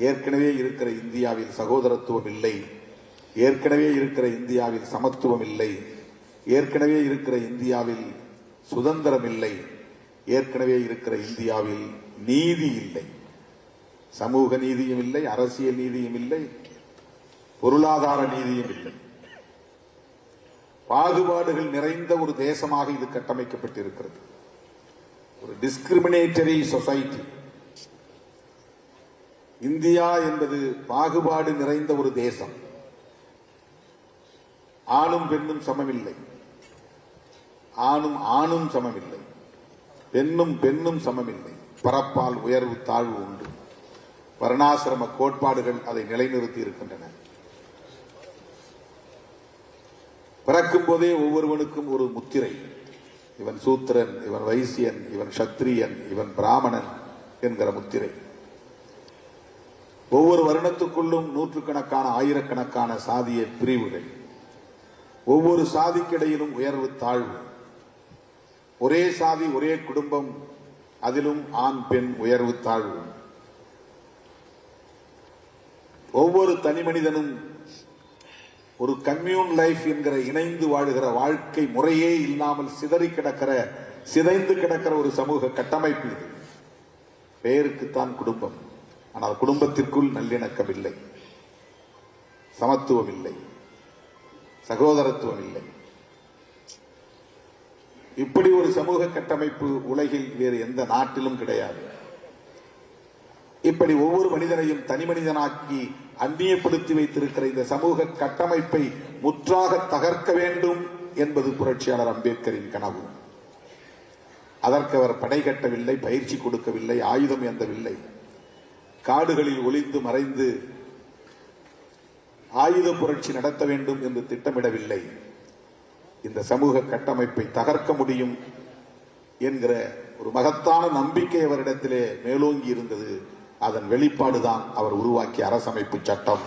ஏற்கனவே இருக்கிற இந்தியாவில் சகோதரத்துவம் இல்லை, ஏற்கனவே இருக்கிற இந்தியாவில் சமத்துவம் இல்லை, ஏற்கனவே இருக்கிற இந்தியாவில் சுதந்திரம் இல்லை, ஏற்கனவே இருக்கிற இந்தியாவில் நீதி இல்லை. சமூக நீதியும் இல்லை, அரசியல் நீதியும் இல்லை, பொருளாதார நீதியும் இல்லை. பாகுபாடுகள் நிறைந்த ஒரு தேசமாக இது கட்டமைக்கப்பட்டிருக்கிறது. ஒரு டிஸ்கிரிமினேட்டரி சொசைட்டி. இந்தியா என்பது பாகுபாடு நிறைந்த ஒரு தேசம். ஆணும் பெண்ணும் சமமில்லை, ஆணும் சமமில்லை, பெண்ணும் சமமில்லை. பரப்பால் உயர்வு தாழ்வு உண்டு. வர்ணாசிரம கோட்பாடுகள் அதை நிலைநிறுத்தி இருக்கின்றன. பிறக்கும் போதே ஒவ்வொருவனுக்கும் ஒரு முத்திரை. இவன் சூத்திரன், இவன் வைசியன், இவன் சத்திரியன், இவன் பிராமணன் என்கிற முத்திரை. ஒவ்வொரு வருணத்துக்குள்ளும் நூற்றுக்கணக்கான ஆயிரக்கணக்கான சாதிய பிரிவுகள். ஒவ்வொரு சாதிக்கிடையிலும் உயர்வு தாழ்வு. ஒரே சாதி ஒரே குடும்பம், அதிலும் ஆண் பெண் உயர்வு தாழ்வு. ஒவ்வொரு தனி மனிதனும் ஒரு கம்யூன் லைஃப் என்கிற இணைந்து வாழுகிற வாழ்க்கை முறையே இல்லாமல் சிதைந்து கிடக்கிற ஒரு சமூக கட்டமைப்பு இது. பெயருக்குத்தான் குடும்பம், ஆனால் குடும்பத்திற்குள் நல்லிணக்கம் இல்லை, சமத்துவம் இல்லை, சகோதரத்துவம் இல்லை. இப்படி ஒரு சமூக கட்டமைப்பு உலகில் வேறு எந்த நாட்டிலும் கிடையாது. இப்படி ஒவ்வொரு மனிதனையும் தனி மனிதனாக்கி அந்நியப்படுத்தி வைத்திருக்கிற இந்த சமூக கட்டமைப்பை முற்றாக தகர்க்க வேண்டும் என்பது புரட்சியாளர் அம்பேத்கரின் கனவு. அதற்கு அவர் படை கட்டவில்லை, பயிற்சி கொடுக்கவில்லை, ஆயுதம் ஏந்தவில்லை. காடுகளில் ஒளிந்து மறைந்து ஆயுத புரட்சி நடத்த வேண்டும் என்று திட்டமிடவில்லை. இந்த சமூக கட்டமைப்பை தகர்க்க முடியும் என்கிற ஒரு மகத்தான நம்பிக்கை அவரிடத்திலே மேலோங்கி இருந்தது. அதன் வெளிப்பாடுதான் அவர் உருவாக்கிய அரசமைப்பு சட்டம்.